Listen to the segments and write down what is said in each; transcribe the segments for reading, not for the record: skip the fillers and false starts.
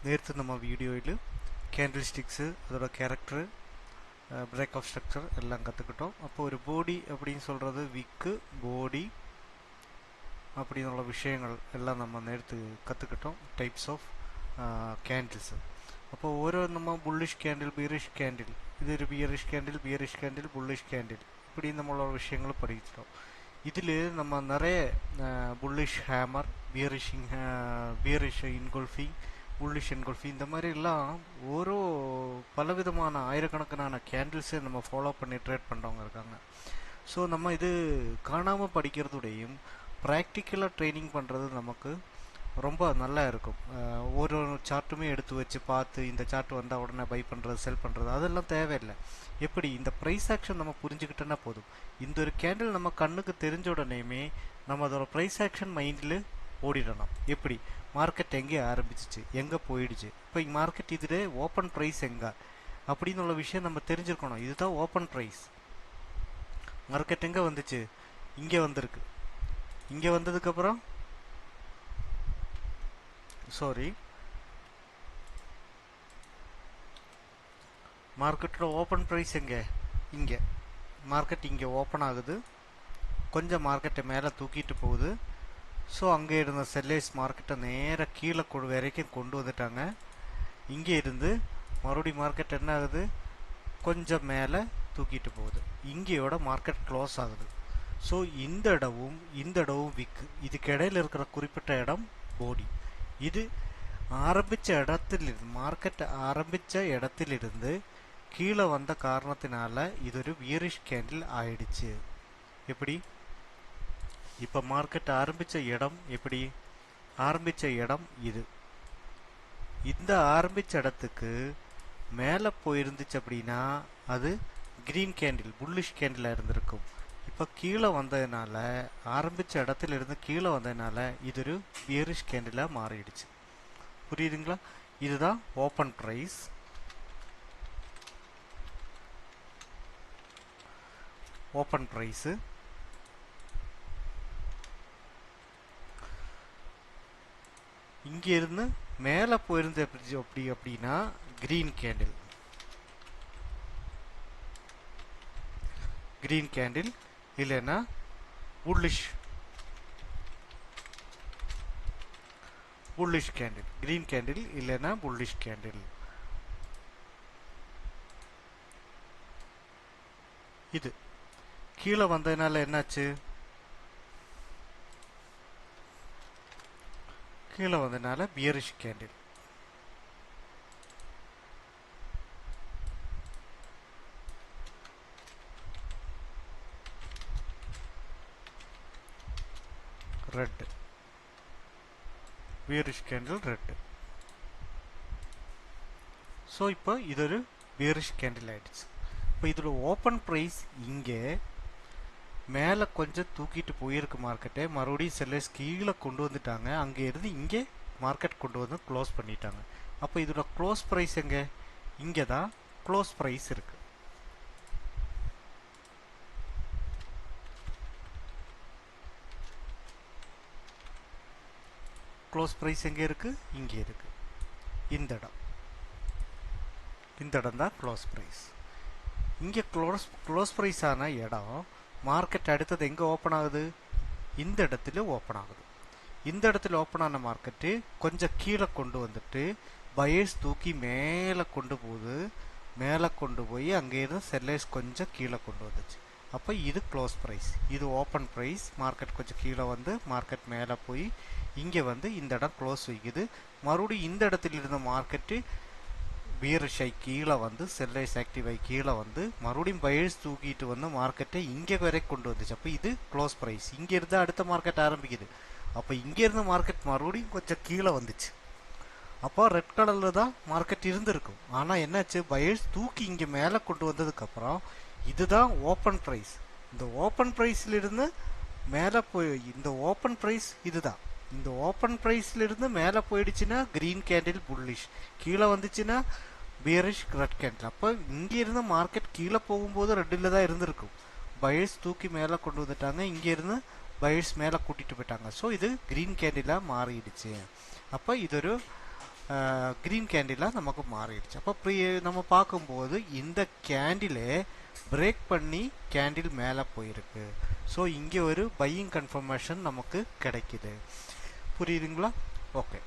നേരത്തെ നമ്മൾ വീഡിയോയിൽ கேண்டில் ஸ்டிக்ஸு அதோட கேரக்டரு பிரேக் ஆஃப் ஸ்ட்ரக்சர் எல்லாம் கற்றுக்கிட்டோம். அப்போ ஒரு பாடி அப்படின்னு சொல்கிறது விக்கு பாடி அப்படின்னுள்ள விஷயங்கள் எல்லாம் நம்ம நேற்று கற்றுக்கிட்டோம். Types of candles. അപ്പോൾ ഓരോ നമ്മൾ ബുള്ളിഷ് ക്യാൻഡിൽ ബിയറിഷ് ക്യാൻഡിൽ ഇതൊരു ബിയറിഷ് ക്യാൻഡിൽ ബുള്ളിഷ് ക്യാൻഡിൽ இப்படி நம்மளோட விஷயங்களை படிச்சிட்டோம். இதில் நம்ம நிறைய bullish hammer, bearish engulfing, bullish engulfing இந்த மாதிரி எல்லாம் ஒரு பலவிதமான ஆயிரக்கணக்கான கேண்டில்ஸை நம்ம ஃபாலோ பண்ணி ட்ரேட் பண்ணுறவங்க இருக்காங்க. ஸோ நம்ம இது காணாமல் படிக்கிறதுடையும் ப்ராக்டிக்கலாக ட்ரைனிங் பண்ணுறது நமக்கு ரொம்ப நல்லா இருக்கும். ஒரு சார்ட்டுமே எடுத்து வச்சு பார்த்து இந்த சார்ட் வந்தால் உடனே பை பண்ணுறது செல் பண்ணுறது அதெல்லாம் தேவையில்லை. எப்படி இந்த ப்ரைஸ் ஆக்ஷன் நம்ம புரிஞ்சுக்கிட்டோன்னா போதும். இந்த ஒரு கேண்டில் நம்ம கண்ணுக்கு தெரிஞ்ச உடனேயுமே நம்ம அதோட ப்ரைஸ் ஆக்ஷன் மைண்டில் ஓடிடணும். எப்படி மார்க்கெட் எங்கே ஆரம்பிச்சிச்சு, எங்கே போயிடுச்சு, இப்போ மார்க்கெட் இதில் ஓப்பன் ப்ரைஸ் எங்கே அப்படின்னு உள்ள விஷயம் நம்ம தெரிஞ்சிருக்கணும். இதுதான் ஓப்பன் ப்ரைஸ். மார்க்கெட் எங்கே வந்துச்சு, இங்கே வந்திருக்கு. இங்கே வந்ததுக்கப்புறம் மார்க்கெட்டோட ஓப்பன் ப்ரைஸ் எங்கே, இங்கே. மார்க்கெட் இங்கே ஓப்பன் ஆகுது, கொஞ்சம் மார்க்கெட்டை மேலே தூக்கிட்டு போகுது. ஸோ அங்கே இருந்த செல்லேஸ் மார்க்கெட்டை நேராக கீழே வரைக்கும் கொண்டு வந்துட்டாங்க. இங்கே இருந்து மறுபடியும் மார்க்கெட் என்ன ஆகுது, கொஞ்சம் மேலே தூக்கிட்டு போகுது. இங்கேயோட மார்க்கெட் க்ளோஸ் ஆகுது. ஸோ இந்த இடமும் விக்கு. இதுக்கு இடையில இருக்கிற குறிப்பிட்ட இடம் போடி. இது ஆரம்பித்த இடத்திலிருந்து மார்க்கெட் ஆரம்பித்த இடத்திலிருந்து கீழே வந்த காரணத்தினால இது ஒரு பியரிஷ் கேண்டில் ஆயிடுச்சு. எப்படி இப்போ மார்க்கெட் ஆரம்பித்த இடம், எப்படி ஆரம்பித்த இடம் இது. இந்த ஆரம்பித்த இடத்துக்கு மேலே போயிருந்துச்சு அப்படின்னா அது கிரீன் கேண்டில், புல்லிஷ் கேண்டிலாக இருந்திருக்கும். இப்போ கீழே வந்ததுனால, ஆரம்பித்த இடத்துல இருந்து கீழே வந்ததுனால இது ஒரு பியரிஷ் கேண்டிலாக மாறிடுச்சு. புரியுதுங்களா? இதுதான் ஓப்பன் ப்ரைஸ். ஓப்பன் ப்ரைஸு இங்கே இருந்து மேலே போயிருந்து அப்படின்னா கிரீன் கேண்டில் இல்லைன்னா புல்லிஷ் கேண்டில். கிரீன் கேண்டில் இல்லைன்னா புல்லிஷ் கேண்டில். இது கீழே வந்ததுனால என்னாச்சு, கீழே வந்ததுனால bearish candle. Red bearish candle red. So இப்போ இது ஒரு பியரிஷ் கேண்டில் ஆயிடுச்சு. இப்போ இதோட ஓப்பன் ப்ரைஸ் இங்கே மேலே கொஞ்சம் தூக்கிட்டு போயிருக்கு மார்க்கெட்டை. மறுபடியும் செல்லர்ஸ் கீழே கொண்டு வந்துட்டாங்க. அங்கே இருந்து இங்கே மார்க்கெட் கொண்டு வந்து க்ளோஸ் பண்ணிட்டாங்க. அப்போ இதோட க்ளோஸ் ப்ரைஸ் எங்கே, இங்கே தான் க்ளோஸ் ப்ரைஸ் இருக்கு. க்ளோஸ் ப்ரைஸ் எங்கே இருக்கு, இங்கே இருக்கு. இந்த இடம் தான் க்ளோஸ் ப்ரைஸ். இங்கே க்ளோஸ் ப்ரைஸ் ஆன இடம் மார்க்கெட் அடுத்தது எங்கே ஓப்பன் ஆகுது, இந்த இடத்துல ஓப்பன் ஆகுது. இந்த இடத்துல ஓப்பன் ஆன மார்க்கெட்டு கொஞ்சம் கீழே கொண்டு வந்துட்டு பையர்ஸ் தூக்கி மேலே கொண்டு போகுது. மேலே கொண்டு போய் அங்கே இருந்து செல்லர்ஸ் கொஞ்சம் கீழே கொண்டு வந்துச்சு. அப்போ இது க்ளோஸ் ப்ரைஸ், இது ஓப்பன் ப்ரைஸ். மார்க்கெட் கொஞ்சம் கீழே வந்து மார்க்கெட் மேலே போய் இங்கே வந்து இந்த இடம் க்ளோஸ் வைக்குது. மறுபடியும் இந்த இடத்துல இருந்த மார்க்கெட்டு பியரிஷ் ஆகி கீழே வந்து செல்லர்ஸ் ஆக்டிவ் ஆகி கீழே வந்து மறுபடியும் பையர்ஸ் தூக்கிட்டு வந்து மார்க்கெட்டை இங்கே வரைக்கும் கொண்டு வந்துச்சு. அப்போ இது க்ளோஸ் ப்ரைஸ். இங்கே இருந்து அடுத்த மார்க்கெட் ஆரம்பிக்குது. அப்போ இங்கே இருந்து மார்க்கெட் மறுபடியும் கொஞ்சம் கீழே வந்துச்சு. அப்போ ரெட் கலரில் தான் மார்க்கெட் இருந்திருக்கும். ஆனால் என்னாச்சு, பையர்ஸ் தூக்கி இங்கே மேலே கொண்டு வந்ததுக்கப்புறம் இதுதான் ஓப்பன் ப்ரைஸ். இந்த ஓப்பன் ப்ரைஸ்லேருந்து மேலே போய் இந்த ஓப்பன் ப்ரைஸ் இதுதான். இந்த ஓப்பன் ப்ரைஸ்லேருந்து மேலே போயிடுச்சுன்னா க்ரீன் கேண்டில் புல்லிஷ், கீழே வந்துச்சுன்னா பியரிஷ் ரெட் கேண்டில். அப்போ இங்கேருந்து மார்க்கெட் கீழே போகும்போது ரெட்டில் தான் இருந்திருக்கும். பையர்ஸ் தூக்கி மேலே கொண்டு வந்துட்டாங்க, இங்கேருந்து பையர்ஸ் மேலே கூட்டிகிட்டு போயிட்டாங்க. ஸோ இது க்ரீன் கேண்டிலாக மாறிடுச்சு. அப்போ இது ஒரு க்ரீன் கேண்டிலாக நமக்கு மாறிடுச்சு. அப்போ நம்ம பார்க்கும்போது இந்த கேண்டிலே பிரேக் பண்ணி கேண்டில் மேலே போயிருக்கு. ஸோ இங்கே ஒரு பையிங் கன்ஃபர்மேஷன் நமக்கு கிடைக்குது. புரியுதுங்களா? ஓகே.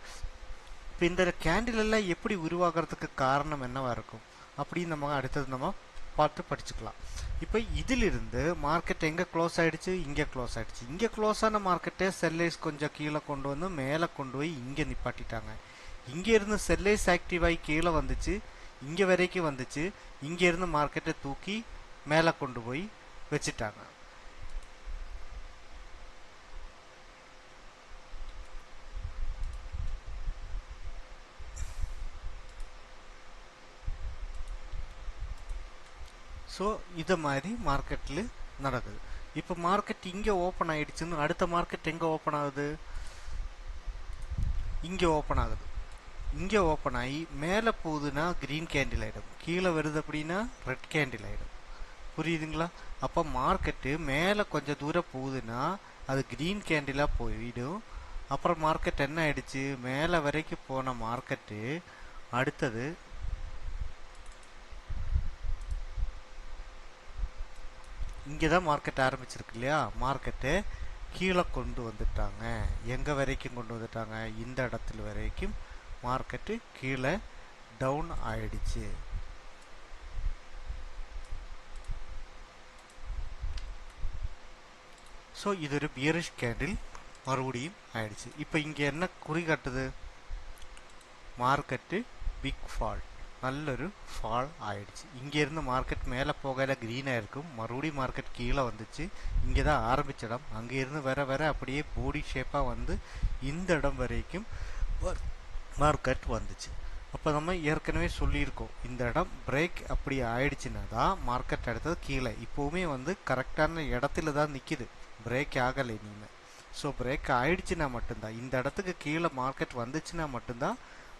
இப்போ இந்த கேண்டில் எல்லாம் எப்படி உருவாகிறதுக்கு காரணம் என்னவா இருக்கும் அப்படின்னு நம்ம அடுத்தது நம்ம பார்த்து படிச்சுக்கலாம். இப்போ இதிலிருந்து மார்க்கெட் எங்கே க்ளோஸ் ஆகிடுச்சு? இங்கே க்ளோஸ் ஆகிடுச்சு. இங்கே க்ளோஸ் ஆன மார்க்கெட்டை செல்லைஸ் கொஞ்சம் கீழே கொண்டு வந்து மேலே கொண்டு போய் இங்கே நிப்பாட்டிட்டாங்க. இங்கே இருந்து செல்லைஸ் ஆக்டிவ் ஆகி கீழே வந்துச்சு, இங்கே வரைக்கும் வந்துச்சு. இங்கே இருந்து மார்க்கெட்டை தூக்கி மேலே கொண்டு போய் வச்சுட்டாங்க. ஸோ இதை மாதிரி மார்க்கெட்டில் நடக்குது. இப்போ மார்க்கெட் இங்கே ஓப்பன் ஆகிடுச்சுன்னு அடுத்த மார்க்கெட் எங்கே ஓப்பன் ஆகுது? இங்கே ஓப்பன் ஆகுது. இங்கே ஓப்பன் ஆகி மேலே போகுதுன்னா க்ரீன் கேண்டில் ஆகிடும், கீழே வருது அப்படின்னா ரெட் கேண்டில் ஆகிடும். புரியுதுங்களா? அப்போ மார்க்கெட்டு மேலே கொஞ்சம் தூரம் போகுதுன்னா அது க்ரீன் கேண்டிலாக போயிடும். அப்புறம் மார்க்கெட் என்ன ஆயிடுச்சு? மேலே வரைக்கும் போன மார்க்கெட்டு அடுத்தது இங்கே தான் மார்க்கெட் ஆரம்பிச்சிருக்கு இல்லையா? மார்க்கெட்டு கீழே கொண்டு வந்துட்டாங்க. எங்கே வரைக்கும் கொண்டு வந்துட்டாங்க? இந்த இடத்துல வரைக்கும் மார்க்கெட்டு கீழே டவுன் ஆயிடுச்சு. ஸோ இது ஒரு பியரிஷ் கேண்டில் மறுபடியும் ஆயிடுச்சு. இப்போ இங்கே என்ன குறி காட்டுது? மார்க்கெட்டு பிக் ஃபால், நல்லொரு ஃபால் ஆயிடுச்சு. இங்கேருந்து மார்க்கெட் மேலே போகல க்ரீனாக இருக்கும், மறுபடியும் மார்க்கெட் கீழே வந்துச்சு. இங்கே தான் ஆரம்பிச்ச இடம், அங்கேருந்து வர அப்படியே போடி ஷேப்பாக வந்து இந்த இடம் வரைக்கும் மார்க்கெட் வந்துச்சு. அப்போ நம்ம ஏற்கனவே சொல்லியிருக்கோம், இந்த இடம் பிரேக் அப்படி ஆயிடுச்சுன்னா தான் மார்க்கெட் அடுத்தது கீழே. இப்போவுமே வந்து கரெக்டான இடத்துல தான் நிற்கிது, பிரேக் ஆகலை இனிமேல். ஸோ பிரேக் ஆயிடுச்சுன்னா மட்டும்தான், இந்த இடத்துக்கு கீழே மார்க்கெட் வந்துச்சுன்னா மட்டும்தான்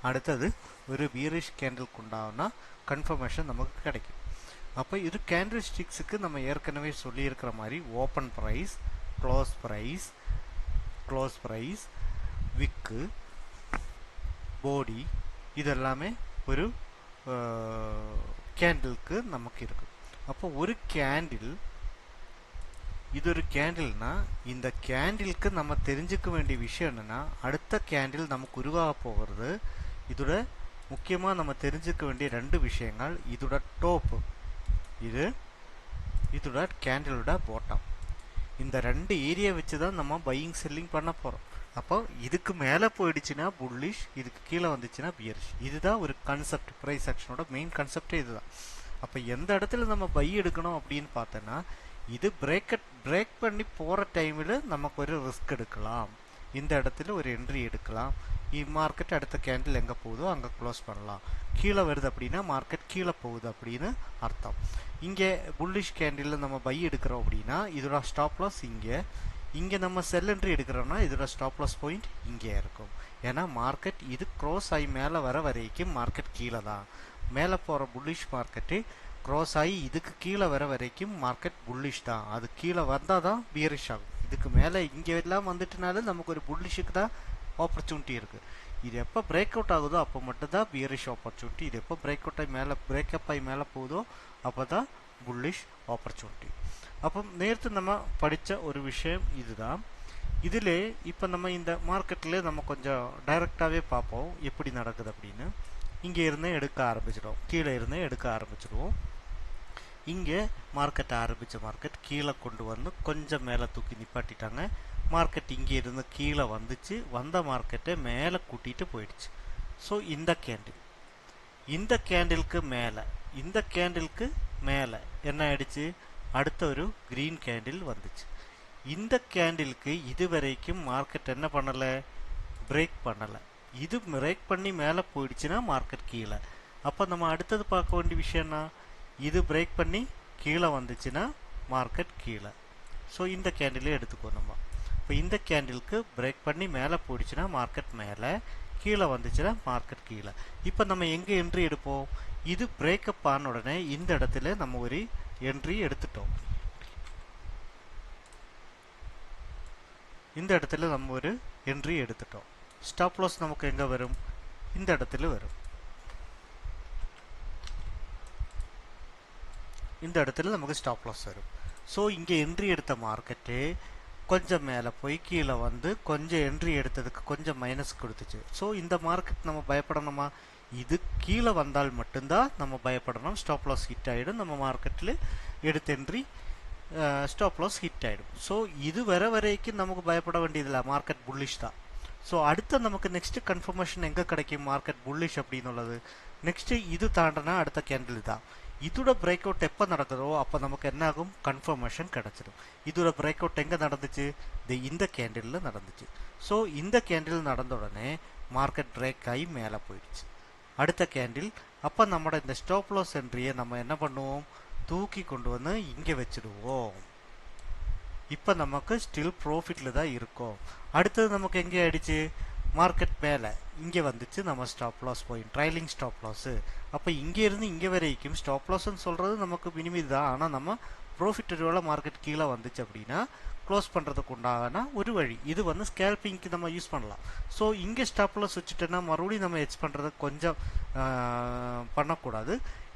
அடுத்தது ஒரு பியரிஷ் கேண்டில் உண்டாகுனா கன்ஃபர்மேஷன் நமக்கு கிடைக்கும். அப்போ இது கேண்டில் ஸ்டிக்ஸுக்கு நம்ம ஏற்கனவே சொல்லியிருக்கிற மாதிரி ஓப்பன் ப்ரைஸ், க்ளோஸ் ப்ரைஸ், விக்கு, போடி, இதெல்லாமே ஒரு கேண்டிலுக்கு நமக்கு இருக்கு. அப்போ ஒரு கேண்டில், இது ஒரு கேண்டில்னா இந்த கேண்டிலுக்கு நம்ம தெரிஞ்சுக்க வேண்டிய விஷயம் என்னன்னா, அடுத்த கேண்டில் நமக்கு உருவாக போகிறது. இதோட முக்கியமாக நம்ம தெரிஞ்சுக்க வேண்டிய ரெண்டு விஷயங்கள், இதோட டோப்பு, இதோட கேண்டிலோட பாட்டம். இந்த ரெண்டு ஏரியா வச்சு தான் நம்ம பையிங் செல்லிங் பண்ண போகிறோம். அப்போ இதுக்கு மேலே போயிடுச்சுன்னா புல்லிஷ், இதுக்கு கீழே வந்துச்சுன்னா பியரிஷ். இதுதான் ஒரு கான்செப்ட், ப்ரைஸ் ஆக்ஷனோட மெயின் கான்செப்டே இதுதான். அப்போ எந்த இடத்துல நம்ம பை எடுக்கணும் அப்படின்னு பார்த்தோன்னா, இது பிரேக் பண்ணி போகிற டைமில் நமக்கு ஒரு ரிஸ்க் எடுக்கலாம், இந்த இடத்துல ஒரு என்ட்ரி எடுக்கலாம். மார்க்கெட் அடுத்த கேண்டில் எங்கே போகுதோ அங்கே க்ளோஸ் பண்ணலாம். கீழே வருது அப்படின்னா மார்க்கெட் கீழே போகுது அப்படின்னு அர்த்தம். இங்கே புல்லிஷ் கேண்டில் நம்ம பை எடுக்கிறோம் அப்படின்னா இதோட ஸ்டாப் லாஸ் இங்கே நம்ம செல் என்ட்ரி எடுக்கிறோம்னா இதோட ஸ்டாப் லாஸ் பாயிண்ட் இங்கே இருக்கும். ஏன்னா மார்க்கெட் இது க்ரோஸ் ஆகி மேலே வர வரைக்கும் மார்க்கெட் கீழே தான். மேலே போகிற புல்லிஷ் மார்க்கெட்டு க்ரோஸ் ஆகி இதுக்கு கீழே வர வரைக்கும் மார்க்கெட் புல்லிஷ் தான். அது கீழே வந்தால் தான் பியரிஷ் ஆகும். இதுக்கு மேலே இங்கே எல்லாம் வந்துட்டுனாலும் நமக்கு ஒரு புல்லிஷுக்கு தான் ஆப்பர்ச்சுனிட்டி இருக்குது. இது எப்போ பிரேக் அவுட் ஆகுதோ அப்போ மட்டும்தான் பியரிஷ் ஆப்பர்ச்சுனிட்டி. இது எப்போ பிரேக் அவுட் ஆகி மேலே பிரேக்கப் ஆகி மேலே போகுதோ அப்போ தான் புல்லிஷ் ஆப்பர்ச்சுனிட்டி. அப்போ நேற்று நம்ம படித்த ஒரு விஷயம் இதுதான். இதில் இப்போ நம்ம இந்த மார்க்கெட்டில் நம்ம கொஞ்சம் டைரெக்டாகவே பார்ப்போம் எப்படி நடக்குது அப்படின்னு. இங்கே இருந்தே எடுக்க ஆரம்பிச்சிடுவோம், கீழே இருந்தே எடுக்க ஆரம்பிச்சிடுவோம். இங்கே மார்க்கெட் ஆரம்பித்த மார்க்கெட் கீழே கொண்டு வந்து கொஞ்சம் மேலே தூக்கி நிப்பாட்டிட்டாங்க. மார்க்கெட் இங்கே இருந்து கீழே வந்துச்சு, வந்த மார்க்கெட்டை மேலே கூட்டிகிட்டு போயிடுச்சு. ஸோ இந்த கேண்டிலுக்கு மேலே என்ன ஆயிடுச்சு? அடுத்த ஒரு க்ரீன் கேண்டில் வந்துச்சு. இந்த கேண்டிலுக்கு இது வரைக்கும் மார்க்கெட் என்ன பண்ணலை? பிரேக் பண்ணலை. இது பிரேக் பண்ணி மேலே போயிடுச்சுன்னா மார்க்கெட் கீழே. அப்போ நம்ம அடுத்தது பார்க்க வேண்டிய விஷயம்னா, இது பிரேக் பண்ணி கீழே வந்துச்சுன்னா மார்க்கெட் கீழே. ஸோ இந்த கேண்டிலே எடுத்துக்கோ நம்ம. இப்போ இந்த கேண்டிலுக்கு பிரேக் பண்ணி மேலே போயிடுச்சுன்னா மார்க்கெட் மேலே, கீழே வந்துச்சுன்னா மார்க்கெட் கீழே. இப்போ நம்ம எங்கே என்ட்ரி எடுப்போம்? இது பிரேக்கப் ஆன உடனே இந்த இடத்துல நம்ம ஒரு என்ட்ரி எடுத்துட்டோம். இந்த இடத்துல நம்ம ஒரு என்ட்ரி எடுத்துட்டோம். ஸ்டாப் லாஸ் நமக்கு எங்கே வரும்? இந்த இடத்துல வரும். இந்த இடத்துல நமக்கு ஸ்டாப் லாஸ் வரும். ஸோ இங்கே என்ட்ரி எடுத்த மார்க்கெட்டு கொஞ்சம் மேலே போய் கீழே வந்து கொஞ்சம் என்ட்ரி எடுத்ததுக்கு கொஞ்சம் மைனஸ் கொடுத்துச்சு. ஸோ இந்த மார்க்கெட் நம்ம பயப்படணுமா? இது கீழே வந்தால் மட்டும்தான் நம்ம பயப்படணும். ஸ்டாப் லாஸ் ஹிட் ஆகிடும். நம்ம மார்க்கெட்டில் எடுத்த என்ட்ரி ஸ்டாப் லாஸ் ஹிட் ஆகிடும். ஸோ இது வர வரைக்கும் நமக்கு பயப்பட வேண்டியதில்லை. மார்க்கெட் புல்லிஷ் தான். ஸோ அடுத்த நமக்கு நெக்ஸ்ட் கன்ஃபர்மேஷன் எங்கே கிடைக்கும்? மார்க்கெட் புல்லிஷ் அப்படின்னு உள்ளது. நெக்ஸ்ட் இது தாண்டினா அடுத்த கேண்டில் தான். இதோட பிரேக் அவுட் எப்போ நடக்குதோ அப்போ நமக்கு என்ன ஆகும்? கன்ஃபர்மேஷன் கிடைச்சிடும். இதோட பிரேக் அவுட் எங்கே நடந்துச்சு? இந்த கேண்டிலில் நடந்துச்சு. ஸோ இந்த கேண்டில் நடந்த உடனே மார்க்கெட் பிரேக் ஆகி மேலே போயிடுச்சு. அடுத்த கேண்டில் அப்போ நம்மளோட இந்த ஸ்டாப் லாஸ் என்ட்ரியை நம்ம என்ன பண்ணுவோம்? தூக்கி கொண்டு வந்து இங்கே வச்சுடுவோம். இப்போ நமக்கு ஸ்டில் ப்ராஃபிட்டில் தான் இருக்கும். அடுத்தது நமக்கு எங்கே ஆயிடுச்சு? மார்க்கெட் மேலே இங்கே வந்துச்சு. நம்ம stop loss point trailing stop loss. அப்போ இங்கேருந்து இங்கே வரைக்கும் ஸ்டாப் லாஸ்ன்னு சொல்கிறது நமக்கு மினிமம் தான். ஆனால் நம்ம ப்ராஃபிட் ஒருவேளை மார்க்கெட் கீழே வந்துச்சு அப்படின்னா க்ளோஸ் பண்ணுறதுக்கு உண்டான ஒரு வழி. இது வந்து ஸ்கேல்பிங்க்கு நம்ம யூஸ் பண்ணலாம். ஸோ இங்கே ஸ்டாப் லாஸ் வச்சுட்டோன்னா மறுபடியும் நம்ம எட்ஜ் பண்ணுறதுக்கு கொஞ்சம் பண்ணக்கூடாது.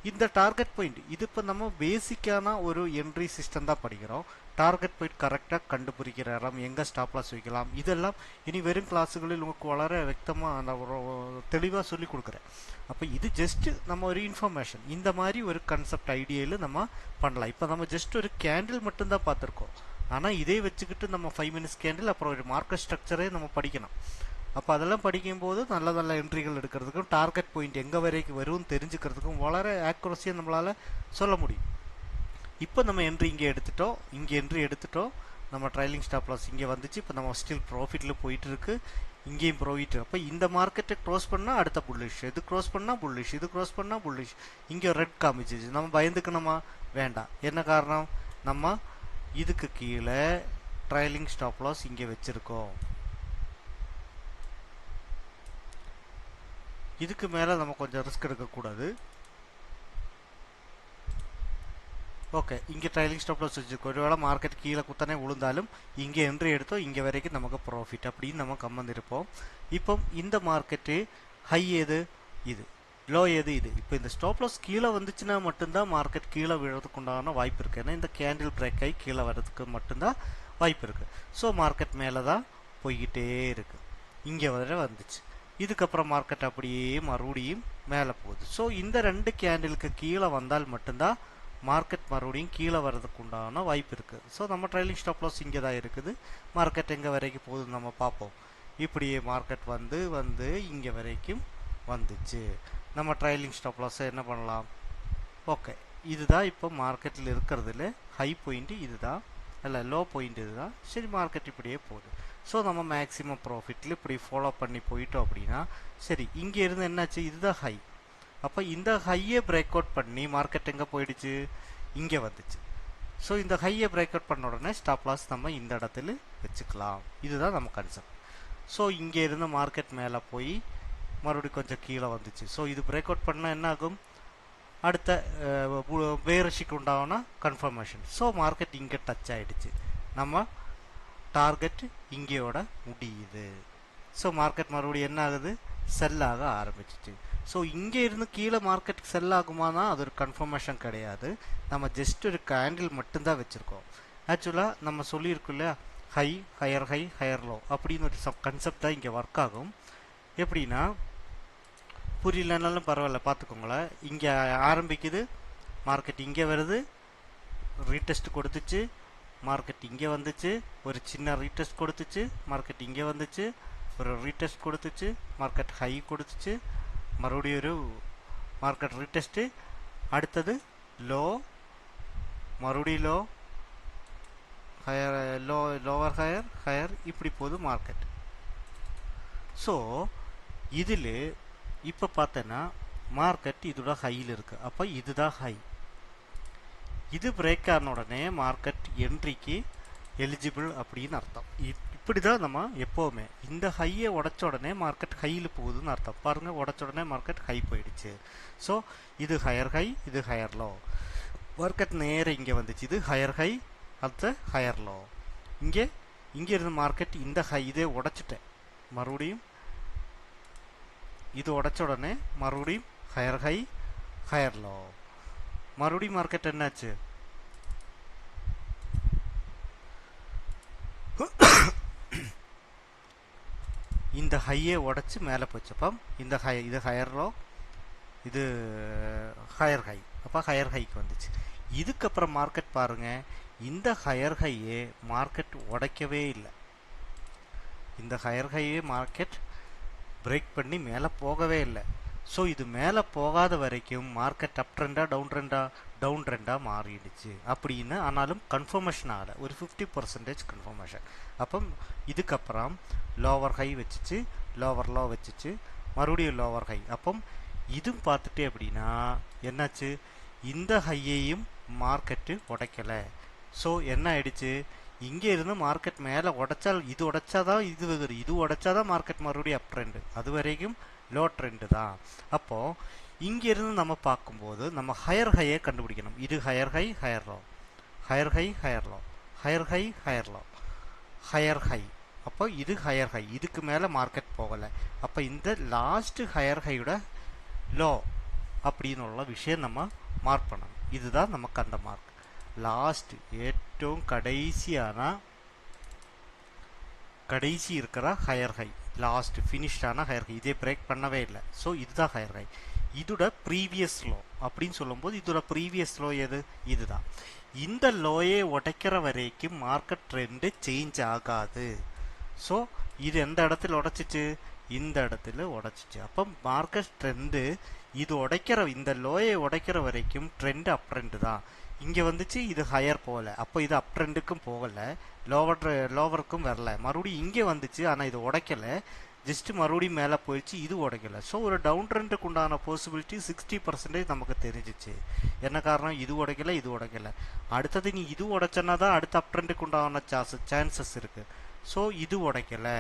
இந்த டார்கெட் பாயிண்ட் இது இப்போ நம்ம பேசிக்கான ஒரு என்ட்ரி சிஸ்டம் தான் படிக்கிறோம். டார்கெட் பாயிண்ட் கரெக்டாக கண்டுபிடிக்கிற இடம், எங்கே ஸ்டாப் லாஸ் வைக்கலாம், இதெல்லாம் இனி வெறும் கிளாஸுகளில் உங்களுக்கு வளர വ്യക്തமாக நான் தெளிவாக சொல்லி கொடுக்குறேன். அப்போ இது ஜஸ்ட் நம்ம ஒரு இன்ஃபர்மேஷன். இந்த மாதிரி ஒரு கான்செப்ட் ஐடியாவில் நம்ம பண்ணலாம். இப்போ நம்ம ஜஸ்ட் ஒரு கேண்டில் மட்டும்தான் பார்த்துருக்கோம். ஆனால் இதே வச்சுக்கிட்டு நம்ம 5 மினிட்ஸ் கேண்டில் அப்புறம் ஒரு மார்க்கெட் ஸ்ட்ரக்சரே நம்ம படிக்கணும். அப்போ அதெல்லாம் படிக்கும்போது நல்ல நல்ல என்ட்ரிகள் எடுக்கிறதுக்கும் டார்கெட் பாயிண்ட் எங்கே வரைக்கும் வரும்னு தெரிஞ்சுக்கிறதுக்கும் வளர ஆக்குரஸியாக நம்மளால் சொல்ல முடியும். இப்போ நம்ம என்ட்ரி இங்கே எடுத்துட்டோம். இங்கே என்ட்ரி எடுத்துட்டோம். நம்ம ட்ரைலிங் ஸ்டாப் லாஸ் இங்கே வந்துச்சு. இப்போ நம்ம ஸ்டில் ப்ராஃபிட்டில் போயிட்டு இருக்கு. இங்கேயும் ப்ராஃபிட். அப்போ இந்த மார்க்கெட்டை க்ளோஸ் பண்ணால் அடுத்த புல்லிஷ், இது க்ளோஸ் பண்ணால் புல்லிஷ், இது க்ளோஸ் பண்ணால் புல்லிஷ். இங்கே ரெட் காமிச்சிச்சு. நம்ம பயந்துக்கணுமா? வேண்டாம். என்ன காரணம்? நம்ம இதுக்கு கீழே ட்ரைலிங் ஸ்டாப் லாஸ் இங்கே வச்சுருக்கோம். இதுக்கு மேலே நம்ம கொஞ்சம் ரிஸ்க் எடுக்கக்கூடாது. ஓகே, இங்கே ட்ரைலிங் ஸ்டாப் லாஸ் வச்சுருக்கோம். ஒருவேளை மார்க்கெட் கீழே குத்தனே விழுந்தாலும் இங்கே என்ட்ரி எடுத்தோம். இங்கே வரைக்கும் நமக்கு ப்ராஃபிட் அப்படின்னு நம்ம கம்மந்திருப்போம். இப்போ இந்த மார்க்கெட்டு ஹை எது? இது. லோ எது? இது. இப்போ இந்த ஸ்டாப் லாஸ் கீழே வந்துச்சுன்னா மட்டும்தான் மார்க்கெட் கீழே விழுறதுக்கு உண்டான வாய்ப்பு இருக்குது. ஏன்னா இந்த கேண்டில் பிரேக் ஆகி கீழே வர்றதுக்கு மட்டும்தான் வாய்ப்பு இருக்குது. ஸோ மார்க்கெட் மேலே தான் போய்கிட்டே இருக்குது. இங்கே வர வந்துச்சு. இதுக்கப்புறம் மார்க்கெட் அப்படியே மறுபடியும் மேலே போகுது. ஸோ இந்த ரெண்டு கேண்டிலுக்கு கீழே வந்தால் மட்டும்தான் மார்க்கெட் மறுபடியும் கீழே வர்றதுக்கு உண்டான வாய்ப்பு இருக்குது. ஸோ நம்ம ட்ரைலிங் ஸ்டாப் லாஸ் இங்கே தான் இருக்குது. மார்க்கெட் எங்கே வரைக்கும் போகுதுன்னு நம்ம பார்ப்போம். இப்படியே மார்க்கெட் வந்து இங்கே வரைக்கும் வந்துச்சு. நம்ம ட்ரைலிங் ஸ்டாப் லாஸை என்ன பண்ணலாம்? ஓகே, இதுதான் இப்போ மார்க்கெட்டில் இருக்கிறதுல ஹை பாயிண்ட். இதுதான் இல்லை, லோ பாயிண்ட் இதுதான். சரி, மார்க்கெட் இப்படியே போகுது. ஸோ நம்ம மேக்ஸிமம் ப்ராஃபிட்டில் இப்படி ஃபாலோ பண்ணி போயிட்டோம் அப்படின்னா சரி. இங்கே இருந்து என்னாச்சு? இதுதான் ஹை. அப்போ இந்த ஹையை பிரேக் அவுட் பண்ணி மார்க்கெட் எங்கே போயிடுச்சு? இங்கே வந்துச்சு. ஸோ இந்த ஹையை பிரேக் அவுட் பண்ண உடனே ஸ்டாப் லாஸ் நம்ம இந்த இடத்துல வச்சுக்கலாம். இதுதான் நம்ம கான்செப்ட். ஸோ இங்கே இருந்து மார்க்கெட் மேலே போய் மறுபடியும் கொஞ்சம் கீழே வந்துச்சு. ஸோ இது பிரேக் அவுட் பண்ணால் என்ன ஆகும்? அடுத்த பேரிஷிக்கு உண்டான கன்ஃபர்மேஷன். ஸோ மார்க்கெட் இங்கே டச் ஆகிடுச்சு. நம்ம டார்கெட் இங்கேயோட முடியுது. ஸோ மார்க்கெட் மறுபடியும் என்ன ஆகுது? செல் ஆக ஆரம்பிச்சிச்சு. ஸோ இங்கே இருந்து கீழே மார்க்கெட்டுக்கு செல் ஆகுமானா அது ஒரு கன்ஃபர்மேஷன் கிடையாது. நம்ம ஜஸ்ட் ஒரு கேண்டில் மட்டும்தான் வச்சுருக்கோம். ஆக்சுவலாக நம்ம சொல்லியிருக்கோம் இல்லையா, ஹை ஹையர் லோ அப்படின்னு ஒரு கன்செப்ட் தான் இங்கே ஒர்க் ஆகும். எப்படின்னா புரியலனாலும் பரவாயில்ல, பார்த்துக்கோங்களேன். இங்கே ஆரம்பிக்குது, மார்க்கெட் இங்கே வருது, ரீடெஸ்ட் கொடுத்துச்சு, மார்க்கெட் இங்கே வந்துச்சு, ஒரு சின்ன ரீடெஸ்ட் கொடுத்துச்சு, மார்க்கெட் இங்கே வந்துச்சு, ஒரு ரீடெஸ்ட் கொடுத்துச்சு, மார்க்கெட் ஹை கொடுத்துச்சு, மறுபடியும் ஒரு மார்க்கெட் ரீடெஸ்ட்டு, அடுத்தது லோ, மறுபடியும் low, higher low, lower higher, இப்படி போகுது மார்க்கெட். ஸோ இதில் இப்போ பார்த்தேன்னா மார்க்கெட் இதோட ஹையில் இருக்குது. அப்போ இதுதான் ஹை. இது பிரேக் ஆன உடனே மார்க்கெட் என்ட்ரிக்கு எலிஜிபிள் அப்படின்னு அர்த்தம். இப்படி தான் நம்ம எப்போவுமே இந்த ஹையை உடச்ச உடனே மார்க்கெட் ஹையில் போகுதுன்னு அர்த்தம். பாருங்கள், உடச்ச உடனே மார்க்கெட் ஹை போயிடுச்சு. ஸோ இது ஹையர் ஹை, இது ஹையர் லோ. மார்க்கெட் நேராக இங்கே வந்துச்சு. இது ஹையர் ஹை, அடுத்த ஹையர் லோ. இங்கே இருந்து மார்க்கெட் இந்த ஹை இதே உடச்சிட்டேன். மறுபடியும் இது உடைச்ச உடனே மறுபடியும் ஹையர் ஹை ஹையர் லோ. மறுபடியும் மார்க்கெட் என்னாச்சு, இந்த ஹையை உடைச்சு மேலே போச்சு. அப்போ இந்த ஹை, இது ஹையர் லோ, இது ஹையர் ஹை, அப்போ ஹையர் ஹைக்கு வந்துச்சு. இதுக்கப்புறம் மார்க்கெட் பாருங்க, இந்த ஹையர் ஹையே மார்க்கெட் உடைக்கவே இல்லை. இந்த ஹையர் ஹையே மார்க்கெட் பிரேக் பண்ணி மேலே போகவே இல்லை. ஸோ இது மேலே போகாத வரைக்கும் மார்க்கெட் அப் ட்ரெண்டா டவுன் ட்ரெண்டா, டவுன் ட்ரெண்டாக மாறிடுச்சு அப்படின்னு. ஆனாலும் கன்ஃபர்மேஷன் ஆகலை, ஒரு 50% கன்ஃபர்மேஷன். அப்போ இதுக்கப்புறம் லோவர் ஹை வச்சுச்சு, லோவர் லோ வச்சுச்சு, மறுபடியும் லோவர் ஹை. அப்போ இதுவும் பார்த்துட்டே அப்படின்னா என்னாச்சு, இந்த ஹையையும் மார்க்கெட்டு உடைக்கலை. ஸோ என்ன ஆயிடுச்சு, இங்கே இருந்து மார்க்கெட் மேலே உடைச்சால் இது உடைச்சாதான் இது வருது, இது உடைச்சாதான் மார்க்கெட் மறுபடியும் அப் ட்ரெண்டு, அது வரைக்கும் லோ ட்ரெண்டு தான். அப்போது இங்கேருந்து நம்ம பார்க்கும்போது நம்ம ஹையர் ஹையை கண்டுபிடிக்கணும். இது higher high higher low, higher high higher low, higher high higher low, higher high. அப்போ இது ஹையர் ஹை, இதுக்கு மேலே மார்க்கெட் போகலை. அப்போ இந்த லாஸ்ட் ஹையர் ஹையோட லோ அப்படின்னு உள்ள விஷயம் நம்ம மார்க் பண்ணணும். இதுதான் நமக்கு அந்த மார்க். லாஸ்ட் ഏറ്റവും கடைசி இருக்கிற ஹையர் ஹை, லாஸ்ட் ஃபினிஷ்டான ஹையர் ஹை, இதே பிரேக் பண்ணவே இல்லை. ஸோ இதுதான் ஹையர் ஹை. இதோட ப்ரீவியஸ் லோ அப்படின்னு சொல்லும்போது இதோட ப்ரீவியஸ் லோ எது, இதுதான். இந்த லோயை உடைக்கிற வரைக்கும் மார்க்கெட் ட்ரெண்டு சேஞ்ச் ஆகாது. ஸோ இது எந்த இடத்துல உடைச்சிச்சு, இந்த இடத்துல உடைச்சிச்சு. அப்போ மார்க்கெட் ட்ரெண்டு இது உடைக்கிற, இந்த லோயை உடைக்கிற வரைக்கும் ட்ரெண்டு அப் ட்ரெண்டு தான். இங்கே வந்துச்சு, இது ஹையர் போகலை, அப்போ இது அப் ட்ரெண்டுக்கும் போகலை, லோவருக்கும் வரல. மறுபடியும் இங்கே வந்துச்சு, ஆனால் இது உடைக்கலை, ஜஸ்ட் மறுபடியும் மேலே போயிடுச்சு, இது உடைக்கலை. ஸோ ஒரு டவுன் ட்ரெண்டுக்கு உண்டான பாசிபிலிட்டி 60% நமக்கு தெரிஞ்சிச்சு. என்ன காரணம், இது உடைக்கலை, இது உடைக்கலை. அடுத்தது நீ இது உடைச்சனா தான் அடுத்த அப் ட்ரெண்டுக்கு உண்டான சான்சஸ் இருக்குது. ஸோ இது உடைக்கலை,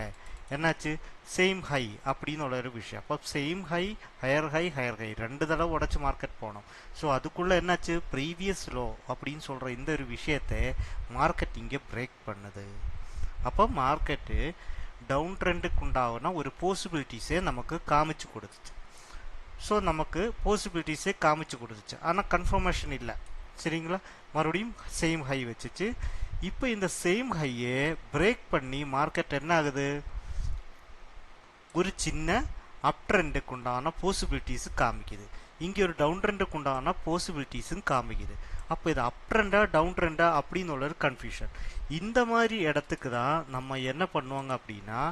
என்னாச்சு, சேம் ஹை அப்படின்னு ஒரு விஷயம். அப்போ same high higher high higher high ரெண்டு தடவை உடச்சி மார்க்கெட் போனோம். ஸோ அதுக்குள்ளே என்னாச்சு, ப்ரீவியஸ் லோ அப்படின்னு சொல்கிற இந்த ஒரு விஷயத்தை மார்க்கெட் இங்கே பிரேக் பண்ணுது. அப்போ மார்க்கெட்டு டவுன் ட்ரெண்டுக்கு உண்டாகுனா ஒரு பாசிபிலிட்டிஸே நமக்கு காமிச்சு கொடுத்துச்சு. ஸோ நமக்கு பாசிபிலிட்டிஸே காமிச்சு கொடுத்துச்சு, ஆனால் கன்ஃபர்மேஷன் இல்லை. சரிங்களா, மறுபடியும் சேம் ஹை வச்சுச்சு. இப்போ இந்த சேம் ஹையை பிரேக் பண்ணி மார்க்கெட் என்ன ஆகுது, ஒரு சின்ன அப் ட்ரெண்டுக்கு உண்டான பாசிபிலிட்டிஸ் காமிக்குது. இங்கே ஒரு டவுன் ட்ரெண்டுக்கு உண்டான பாசிபிலிட்டிஸும் காமிக்குது. அப்போ இது அப் ட்ரெண்டா டவுன் ட்ரெண்டா அப்படின்னு உள்ள ஒரு கன்ஃபியூஷன். இந்த மாதிரி இடத்துக்கு தான் நம்ம என்ன பண்ணுவாங்க அப்படின்னா,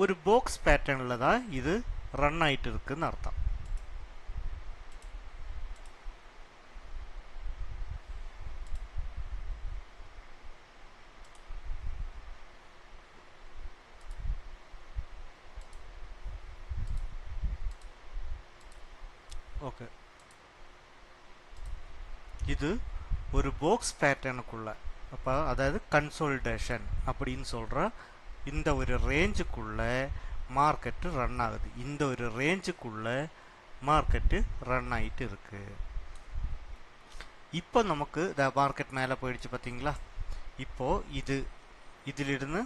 ஒரு பாக்ஸ் பேட்டர்னில் தான் இது ரன் ஆகிட்டு இருக்குன்னு அர்த்தம். ஓகே, இது ஒரு பாக்ஸ் பேட்டர்னுக்குள்ள, அப்போ அதாவது கன்சோல்டேஷன் அப்படின்னு சொல்கிற இந்த ஒரு ரேஞ்சுக்குள்ள மார்க்கெட்டு ரன் ஆகுது. இந்த ஒரு ரேஞ்சுக்குள்ள மார்க்கெட்டு ரன் ஆகிட்டு இருக்கு. இப்போ நமக்கு இந்த மார்க்கெட் மேலே போயிடுச்சு பார்த்தீங்களா. இப்போது இதிலிருந்து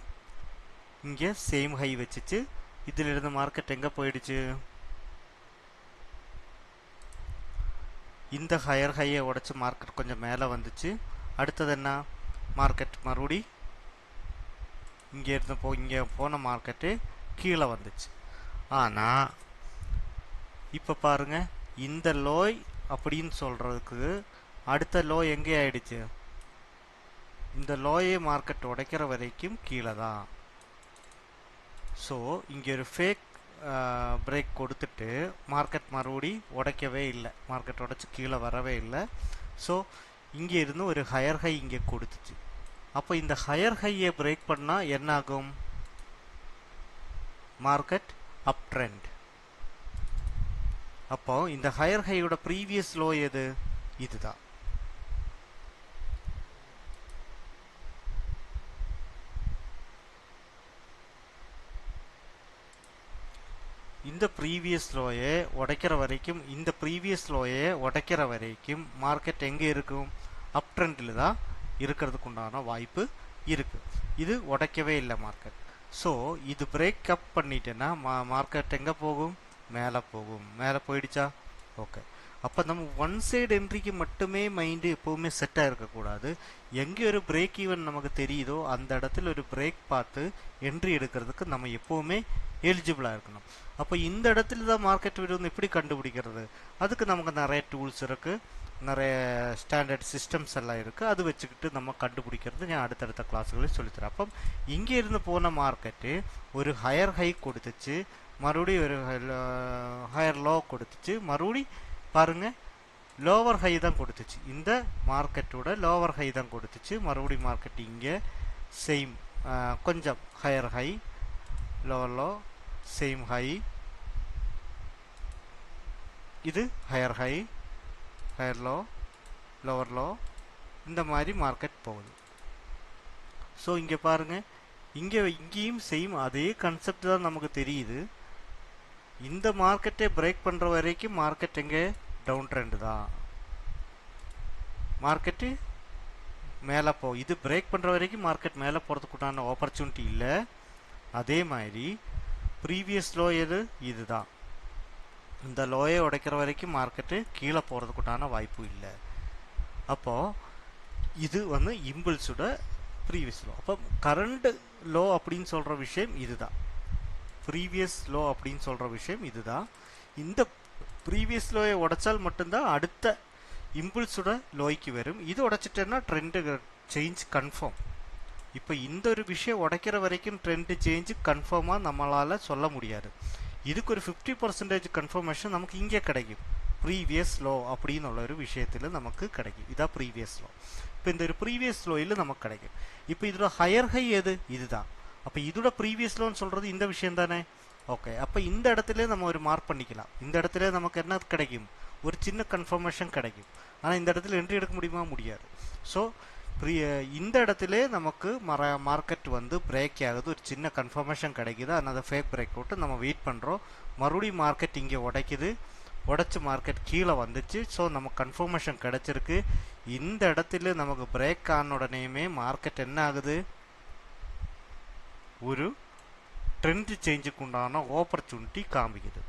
இங்கே சேம் ஹை வச்சுச்சு, இதிலிருந்து மார்க்கெட் எங்கே போயிடுச்சு, இந்த ஹையர் ஹையை உடச்சி மார்க்கெட் கொஞ்சம் மேலே வந்துச்சு. அடுத்தது என்ன, மார்க்கெட் மறுபடி இங்கே போன மார்க்கெட்டு கீழே வந்துச்சு. ஆனால் இப்போ பாருங்க, இந்த லோய் அப்படின்னு சொல்கிறதுக்கு அடுத்த லோ எங்கே ஆயிடுச்சு, இந்த லோயை மார்க்கெட் உடைக்கிற வரைக்கும் கீழே தான். ஸோ இங்கே ஒரு ஃபேக் பிரேக் கொடுத்துட்டு மார்க்கெட் மறுபடி உடைக்கவே இல்லை, மார்க்கெட் உடைச்சி கீழே வரவே இல்லை. ஸோ இங்கே இருந்து ஒரு ஹையர் ஹை இங்கே கொடுத்துச்சு. அப்போ இந்த ஹையர் ஹையை பிரேக் பண்ணால் என்ன ஆகும், மார்க்கெட் அப் ட்ரெண்ட். அப்போ இந்த ஹையர் ஹையோட ப்ரீவியஸ் லோ எது, இதுதான். இந்த ப்ரீவியஸ் லோயை உடைக்கிற வரைக்கும், இந்த ப்ரீவியஸ் லோயை உடைக்கிற வரைக்கும் மார்க்கெட் எங்கே இருக்கும், அப் ட்ரெண்டில் தான் இருக்கிறதுக்கு உண்டான வாய்ப்பு இருக்குது. இது உடைக்கவே இல்லை மார்க்கெட். ஸோ இது பிரேக் அப் பண்ணிட்டேன்னா மார்க்கெட் எங்கே போகும், மேலே போகும். மேலே போயிடுச்சா, ஓகே. அப்போ நம்ம ஒன் சைடு என்ட்ரிக்கு மட்டுமே மைண்டு எப்போவுமே செட்டாக இருக்கக்கூடாது. எங்கே ஒரு பிரேக் ஈவன் நமக்கு தெரியுதோ அந்த இடத்துல ஒரு பிரேக் பார்த்து என்ட்ரி எடுக்கிறதுக்கு நம்ம எப்போவுமே எலிஜிபிளாக இருக்கணும். அப்போ இந்த இடத்துல தான் மார்க்கெட் வந்து எப்படி கண்டுபிடிக்கிறது, அதுக்கு நமக்கு நிறைய டூல்ஸ் இருக்குது, நிறைய ஸ்டாண்டர்ட் சிஸ்டம்ஸ் எல்லாம் இருக்குது. அது வச்சுக்கிட்டு நம்ம கண்டுபிடிக்கிறது நான் அடுத்தடுத்த கிளாஸுகளில் சொல்லித்தரேன். அப்போ இங்கே இருந்து போன மார்க்கெட்டு ஒரு ஹையர் ஹை கொடுத்துச்சு, மறுபடியும் ஒரு ஹையர் லோ கொடுத்துச்சு, மறுபடியும் பாருங்க லோவர் ஹை தான் கொடுத்துச்சு. இந்த மார்க்கெட்டோட லோவர் ஹை தான் கொடுத்துச்சு. மறுபடியும் மார்க்கெட் இங்கே சேம் கொஞ்சம் higher high, lower low, same high, இது higher high, higher low, lower low, இந்த மாதிரி மார்க்கெட் போகுது. ஸோ இங்கே பாருங்க, இங்கேயும் சேம் அதே கான்செப்ட் தான் நமக்கு தெரியுது. இந்த மார்க்கெட்டை பிரேக் பண்ணுற வரைக்கும் மார்க்கெட் எங்கே டவுன் ட்ரெண்ட் தான், மார்க்கெட்டு மேலே இது பிரேக் பண்ணுற வரைக்கும் மார்க்கெட் மேலே போகிறதுக்குண்டான ஆப்பர்ச்சுனிட்டி இல்லை. அதே மாதிரி ப்ரீவியஸ் லோ எது, இதுதான். இந்த லோயை உடைக்கிற வரைக்கும் மார்க்கெட்டு கீழே போகிறதுக்குண்டான வாய்ப்பு இல்லை. அப்போது இது வந்து இம்பல்ஸோட ப்ரீவியஸ் லோ. அப்போ கரண்ட் லோ அப்படின்னு சொல்கிற விஷயம் இதுதான், ப்ரீவியஸ் லோ அப்படின்னு சொல்கிற விஷயம் இதுதான். இந்த ப்ரீவியஸ் லோயை உடைச்சால் மட்டும்தான் அடுத்த இம்பல்ஸோட லோய்க்கு வரும். இது உடைச்சிட்டேன்னா ட்ரெண்டு சேஞ்ச் கன்ஃபார்ம். இப்போ இந்த ஒரு விஷயம் உடைக்கிற வரைக்கும் ட்ரெண்டு சேஞ்சு கன்ஃபார்மாக நம்மளால் சொல்ல முடியாது. இதுக்கு ஒரு 50% கன்ஃபர்மேஷன் நமக்கு இங்கே கிடைக்கும், ப்ரீவியஸ் லோ அப்படின்னு உள்ள ஒரு விஷயத்தில் நமக்கு கிடைக்கும். இதான் ப்ரீவியஸ் லோ. இப்போ இந்த ஒரு ப்ரீவியஸ் லோயில் நமக்கு கிடைக்கும். இப்போ இதோட ஹையர் ஹை எது, இதுதான். அப்போ இதோட ப்ரீவியஸ் லோன்னு சொல்கிறது இந்த விஷயம் தானே, ஓகே. அப்போ இந்த இடத்துல நம்ம ஒரு மார்க் பண்ணிக்கலாம். இந்த இடத்துல நமக்கு என்ன கிடைக்கும், ஒரு சின்ன கன்ஃபர்மேஷன் கிடைக்கும். ஆனால் இந்த இடத்துல என்ட்ரி எடுக்க முடியுமா, முடியாது. ஸோ இந்த இடத்துல நமக்கு மார்க்கெட் வந்து பிரேக் ஆகுது, ஒரு சின்ன கன்ஃபர்மேஷன் கிடைக்குது, அதனால் ஃபேக் பிரேக் அவுட்டு நம்ம வெயிட் பண்ணுறோம். மறுபடியும் மார்க்கெட் இங்கே உடைக்குது, உடைச்சி மார்க்கெட் கீழே வந்துச்சு. ஸோ நமக்கு கன்ஃபர்மேஷன் கிடைச்சிருக்கு. இந்த இடத்துல நமக்கு பிரேக் ஆன உடனேயுமே மார்க்கெட் என்ன ஆகுது, ஒரு ட்ரெண்ட் சேஞ்சுக்கு உண்டான ஆப்பர்ச்சுனிட்டி காமிக்குது.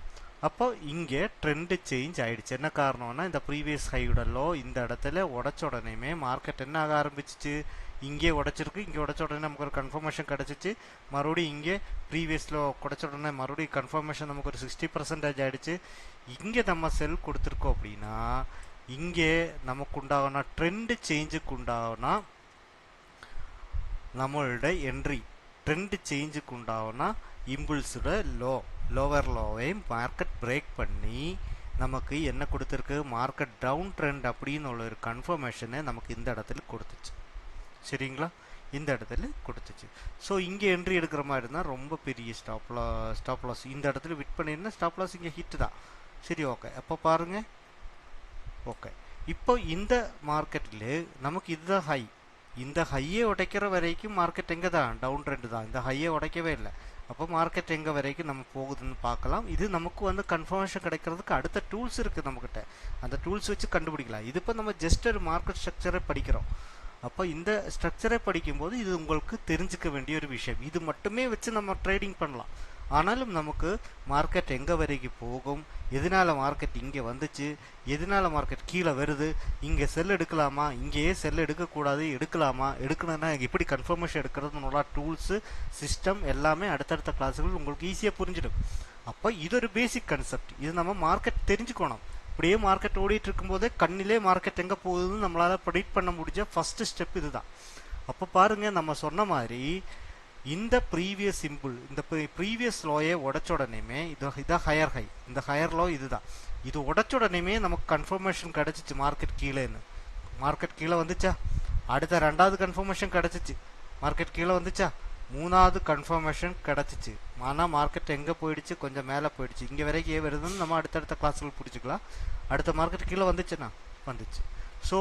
அப்போ இங்கே ட்ரெண்டு சேஞ்ச் ஆயிடுச்சு. என்ன காரணம்னா இந்த ப்ரீவியஸ் ஹையோட லோ இந்த இடத்துல உடச்ச உடனேயுமே மார்க்கெட் என்ன ஆக ஆரம்பிச்சிச்சு, இங்கே உடைச்சிருக்கு. இங்கே உடைச்ச உடனே நமக்கு ஒரு கன்ஃபர்மேஷன் கிடச்சிச்சு. மறுபடியும் இங்கே ப்ரீவியஸ் லோ உடைச்ச உடனே மறுபடியும் கன்ஃபர்மேஷன் நமக்கு ஒரு 60% ஆகிடுச்சு. இங்கே நம்ம செல் கொடுத்துருக்கோம் அப்படின்னா இங்கே நமக்கு உண்டாகனா ட்ரெண்டு சேஞ்சுக்கு உண்டாகனா நம்மளோட என்ட்ரி ட்ரெண்ட் சேஞ்சுக்கு உண்டாகனா இம்புல்ஸோட லோவர் லோவை மார்க்கெட் பிரேக் பண்ணி நமக்கு என்ன கொடுத்துருக்கு, மார்க்கெட் டவுன் ட்ரெண்ட் அப்படின்னு உள்ள ஒரு கன்ஃபர்மேஷனை நமக்கு இந்த இடத்துல கொடுத்துச்சு. சரிங்களா, இந்த இடத்துல கொடுத்துச்சு. ஸோ இங்கே என்ட்ரி எடுக்கிற மாதிரி இருந்தால் ரொம்ப பெரிய ஸ்டாப் லாஸ் இந்த இடத்துல விட் பண்ணியிருந்தா ஸ்டாப் லாஸ் இங்கே ஹிட் தான். சரி, ஓகே. அப்போ பாருங்கள், ஓகே. இப்போ இந்த மார்க்கெட்டில் நமக்கு இதுதான் ஹை. இந்த ஹையை உடைக்கிற வரைக்கும் மார்க்கெட் எங்கே தான், டவுன் ட்ரெண்ட் தான். இந்த ஹையை உடைக்கவே இல்லை. அப்போ மார்க்கெட் எங்கே வரைக்கும் நம்ம போகுதுன்னு பார்க்கலாம். இது நமக்கு வந்து கன்ஃபர்மேஷன் கிடைக்கிறதுக்கு அடுத்த டூல்ஸ் இருக்குது நம்மக்கிட்ட, அந்த டூல்ஸ் வச்சு கண்டுபிடிக்கலாம். இது இப்போ நம்ம ஜஸ்ட் ஒரு மார்க்கெட் ஸ்ட்ரக்சரை படிக்கிறோம். அப்போ இந்த ஸ்ட்ரக்சரை படிக்கும்போது இது உங்களுக்கு தெரிஞ்சுக்க வேண்டிய ஒரு விஷயம். இது மட்டுமே வச்சு நம்ம ட்ரேடிங் பண்ணலாம். ஆனாலும் நமக்கு மார்க்கெட் எங்கே வரைக்கும் போகும், எதனால் மார்க்கெட் இங்கே வந்துச்சு, எதனால் மார்க்கெட் கீழே வருது, இங்கே செல் எடுக்கலாமா, இங்கேயே செல் எடுக்கக்கூடாது, எடுக்கலாமா, எடுக்கணும்னா எப்படி கன்ஃபர்மேஷன் எடுக்கிறதுனோட டூல்ஸு சிஸ்டம் எல்லாமே அடுத்தடுத்த கிளாஸுகள் உங்களுக்கு ஈஸியாக புரிஞ்சிடும். அப்போ இது ஒரு பேசிக் கான்செப்ட். இது நம்ம மார்க்கெட் தெரிஞ்சுக்கணும். இப்படியே மார்க்கெட் ஓடிட்டு இருக்கும்போதே கண்ணிலே மார்க்கெட் எங்கே போகுதுன்னு நம்மளால் ப்ரெடிக்ட் பண்ண முடிஞ்ச ஃபஸ்ட்டு ஸ்டெப் இது தான். அப்போ பாருங்கள், நம்ம சொன்ன மாதிரி இந்த ப்ரீவியஸ் சிம்பிள் இந்த ப்ரீவியஸ் லோயை உடச்ச உடனேமே இதான் ஹையர் ஹை, இந்த ஹையர் லோ இதுதான். இது உடச்ச உடனேமே நமக்கு கன்ஃபர்மேஷன் கிடச்சிச்சு மார்க்கெட் கீழேன்னு. மார்க்கெட் கீழே வந்துச்சா, அடுத்த ரெண்டாவது கன்ஃபர்மேஷன் கிடச்சிச்சு, மார்க்கெட் கீழே வந்துச்சா, மூணாவது கன்ஃபர்மேஷன் கிடச்சிச்சு. ஆனால் மார்க்கெட் எங்கே போயிடுச்சு, கொஞ்சம் மேலே போயிடுச்சு. இங்கே வரைக்கும் ஏன் வருதுன்னு நம்ம அடுத்தடுத்த கிளாஸில் பிடிச்சிக்கலாம். அடுத்த மார்க்கெட் கீழே வந்துச்சுன்னா வந்துச்சு. ஸோ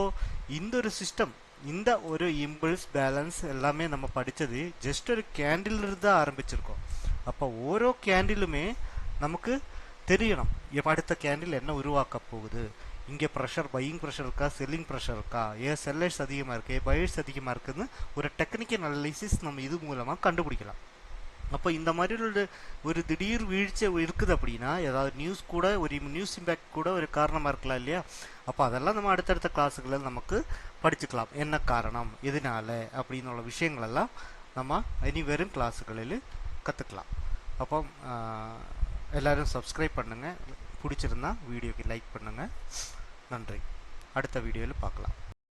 இந்த ஒரு சிஸ்டம், இந்த ஒரு இம்பல்ஸ் பேலன்ஸ் எல்லாமே நம்ம படித்தது ஜஸ்ட் ஒரு கேண்டிலிருந்து தான் ஆரம்பிச்சிருக்கோம். அப்போ ஓரோ கேண்டிலுமே நமக்கு தெரியணும் எப்போ அடுத்த கேண்டில் என்ன உருவாக்க போகுது, இங்கே ப்ரெஷர், பையிங் ப்ரெஷர் இருக்கா, செல்லிங் ப்ரெஷர் இருக்கா, ஏன் செல்லர்ஸ் அதிகமாக இருக்குது, பையர்ஸ் அதிகமாக இருக்குதுன்னு ஒரு டெக்னிக்கல் அனாலிசிஸ் நம்ம இது மூலமாக கண்டுபிடிக்கலாம். அப்போ இந்த மாதிரி ஒரு திடீர் வீழ்ச்சி இருக்குது அப்படின்னா ஏதாவது நியூஸ் கூட ஒரு நியூஸ் இம்பேக்ட் கூட ஒரு காரணமாக இருக்கலாம் இல்லையா. அப்போ அதெல்லாம் நம்ம அடுத்தடுத்த கிளாஸுகளில் நமக்கு படிச்சுக்கலாம், என்ன காரணம் எதனால அப்படின்னு உள்ள விஷயங்களெல்லாம் நம்ம இனி வரும் கிளாஸுகளில் கற்றுக்கலாம். அப்போ எல்லோரும் சப்ஸ்கிரைப் பண்ணுங்கள், பிடிச்சிருந்தா வீடியோக்கு லைக் பண்ணுங்கள். நன்றி. அடுத்த வீடியோவில் பார்க்கலாம்.